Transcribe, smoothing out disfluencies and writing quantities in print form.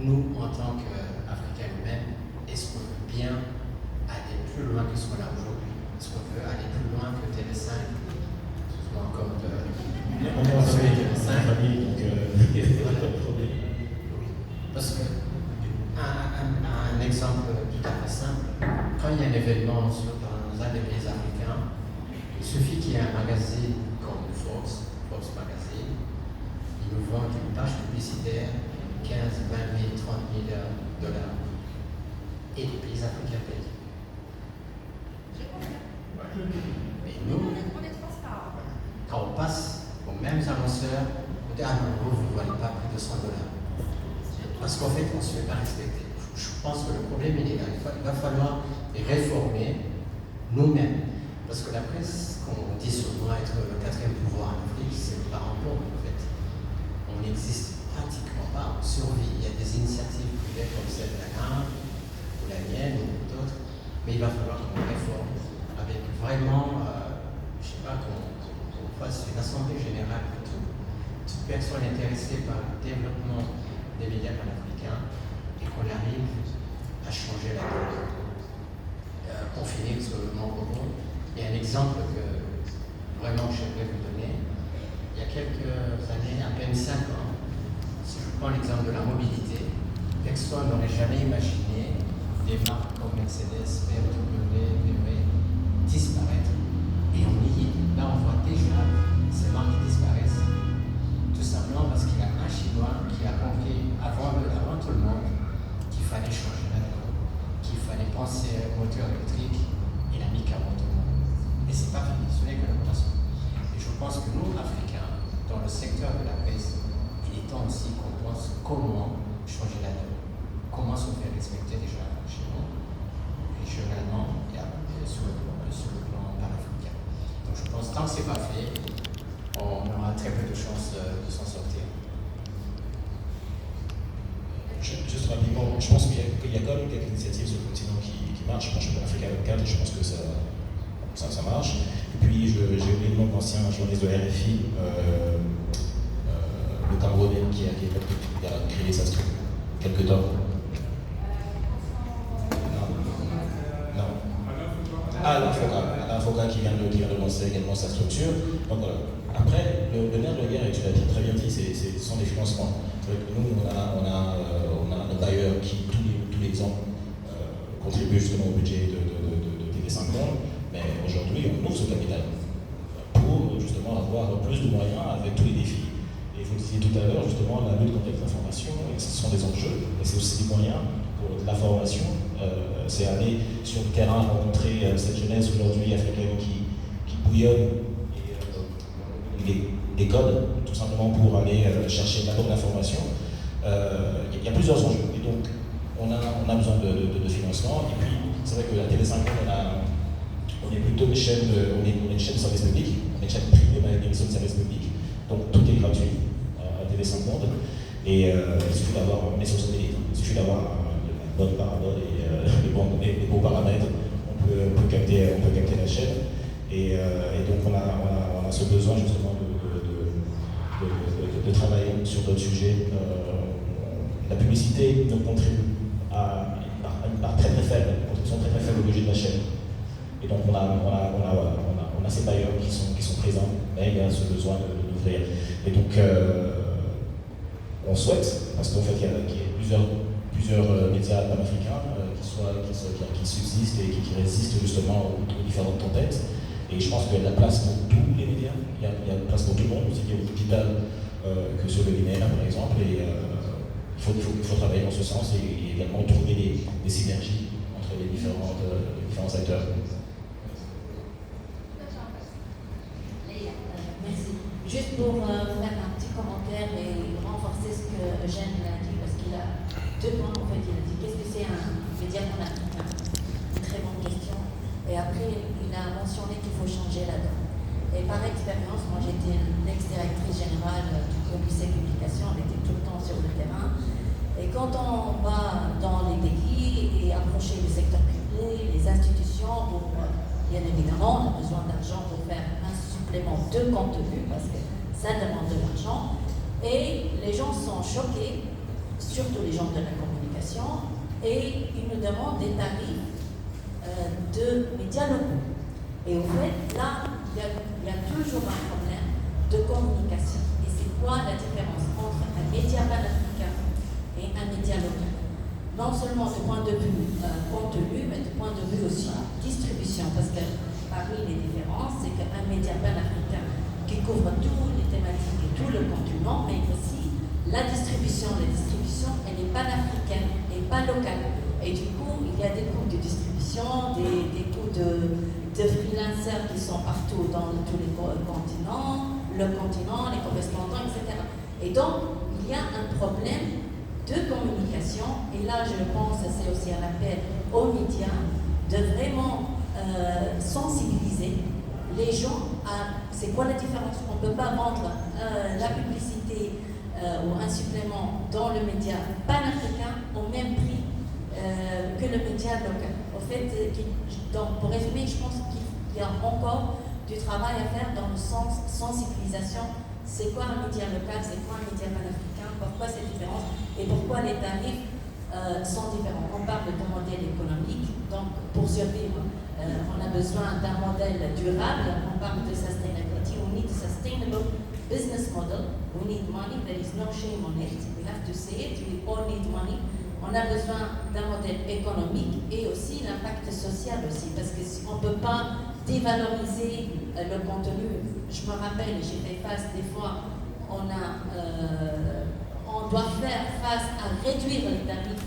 nous, en tant qu'Africains eux-mêmes, est-ce qu'on veut bien aller plus loin que ce qu'on a aujourd'hui? Est-ce qu'on veut aller plus loin que TV5? Excuse-moi encore de... On va faire TV5, donc il n'y a pas de problème. Parce que, un exemple tout à fait simple, quand il y a un événement dans un des pays africains, il suffit qu'il y ait un magazine comme Forbes Magazine, ils nous vendent une page publicitaire, 15, 20 000, 30 000 dollars. Et les pays africains payent. Mais nous, quand on passe aux mêmes annonceurs, on dit ah non, vous ne voyez pas plus de 100 dollars. Parce qu'en fait, on ne se fait pas respecter. Je pense que le problème il est là. Il va falloir réformer nous-mêmes. Parce que la presse, qu'on dit sur nous être le quatrième pouvoir en Afrique, c'est le parent pauvre en fait. On n'existe pratiquement pas, on survit. Il y a des initiatives privées comme celle de la Grande, ou la mienne, ou d'autres, mais il va falloir qu'on réforme avec vraiment, je ne sais pas, qu'on fasse une assemblée générale de toute personne intéressée par le développement des médias panafricains et qu'on arrive à changer la donne. Pour finir sur mon propos, il y a un exemple que vraiment j'aimerais vous donner. Il y a quelques années, à peine 5 ans, si je prends l'exemple de la mobilité, personne n'aurait jamais imaginé des marques comme Mercedes, BMW, disparaître. Et on y est. Là, on voit déjà ces marques qui disparaissent. Tout simplement parce qu'il y a un Chinois qui a compris avant tout le monde qu'il fallait changer la donne, qu'il fallait penser au moteur électrique. Il a mis 40 au monde. Et c'est pas fini, ce n'est que le commencement. Et je pense que nous, Africains, dans le secteur de la presse, il est temps aussi qu'on pense comment changer la donne, comment se faire respecter déjà chez nous, régionalement et sur le plan panafricain. Donc je pense que tant que ce n'est pas fait, on aura très peu de chances de s'en sortir. Juste rapidement, je pense qu'il y a quand même quelques initiatives sur le continent qui marchent. Moi, je suis Africa 24 et je pense que ça marche. Et puis, j'ai oublié le nom d'ancien journaliste de RFI, le Camerounais, qui a créé ça il y a quelques temps. Non. Alain Foucault qui vient de lancer également sa structure. Donc voilà. Après, le nerf de la guerre, et tu l'as très bien dit, ce sont les financements. Nous, on a nos bailleurs qui, tous les ans, contribuent justement au budget de TV5 Monde, mais aujourd'hui, on ouvre ce capital pour justement avoir plus de moyens avec tous les défis. Et vous le disiez tout à l'heure, justement, la lutte contre l'information, ce sont des enjeux, mais c'est aussi des moyens pour la formation. C'est aller sur le terrain, rencontrer cette jeunesse aujourd'hui africaine qui bouillonne et des codes, tout simplement pour aller chercher la bonne information. Il y a plusieurs enjeux. Et donc, on a besoin de financement. Et puis, c'est vrai que la TV5, on est plutôt une chaîne, on est une chaîne de service public, on est une chaîne privée, mais une émission de service public. Donc, tout est gratuit à TV5 Monde. Et il suffit d'avoir, on est sur satellite, il suffit d'avoir la bonne parabole et les beaux paramètres. On peut capter la chaîne. Et donc, on a ce besoin justement de travailler sur d'autres sujets. La publicité nous contribue à une part très très faible, une contribution très très faible au budget de la chaîne. Et donc on a ces bailleurs qui sont présents, mais il y a ce besoin d'ouvrir. Et donc on souhaite, parce qu'en fait il y a plusieurs médias panafricains qui subsistent et qui résistent justement aux différentes tempêtes. Et je pense qu'il y a de la place pour tous les médias, il y a de la place pour tout le monde, aussi bien au digital que sur le linéaire par exemple. Et il faut travailler dans ce sens et également trouver des synergies entre les différents acteurs. Merci. Juste pour faire un petit commentaire et renforcer ce que Eugène a dit, parce qu'il a 2 points en fait. Il a dit qu'est-ce que c'est un média panafricain? Une très bonne question. Et après, il a mentionné qu'il faut changer la donne. Et par expérience, moi j'étais une ex-directrice générale du groupe lycée Publication, on était tout le temps sur le terrain. Et quand on va dans les pays et approcher le secteur privé, les institutions, bien évidemment, on a besoin d'argent pour faire un supplément de contenu, parce que ça demande de l'argent. Et les gens sont choqués surtout les gens de la communication, et ils nous demandent des tarifs de médias locaux. Et au fait, là, il y a toujours un problème de communication. Et c'est quoi la différence entre un média panafricain et un média local? Non seulement du point de vue contenu, mais du point de vue aussi distribution. Parce que parmi les différences, c'est qu'un média panafricain qui couvre toutes les thématiques et tout le continent, mais aussi la distribution. La distribution, elle est panafricaine et pas locale. Et du coup, il y a des coûts de distribution, des coûts de freelancers qui sont partout dans tous les continents, le continent, les correspondants, etc. Et donc, il y a un problème de communication. Et là, je pense, c'est aussi un appel aux médias de vraiment sensibiliser les gens à c'est quoi la différence. On ne peut pas vendre la publicité ou un supplément dans le média panafricain au même prix que le média local. Au fait, donc, pour résumer, je pense qu'il y a encore du travail à faire dans le sens sensibilisation. C'est quoi un média local, c'est quoi un média panafricain, pourquoi c'est différent et pourquoi les tarifs sont différents. On parle d'un modèle économique, donc pour survivre, on a besoin d'un modèle durable. On parle de sustainability. We need a sustainable business model. We need money. There is no shame on it. We have to say it. We all need money. On a besoin d'un modèle économique et aussi l'impact social aussi, parce qu'on ne peut pas dévaloriser le contenu. Je me rappelle, j'ai fait face des fois, on doit faire face à réduire les tarifs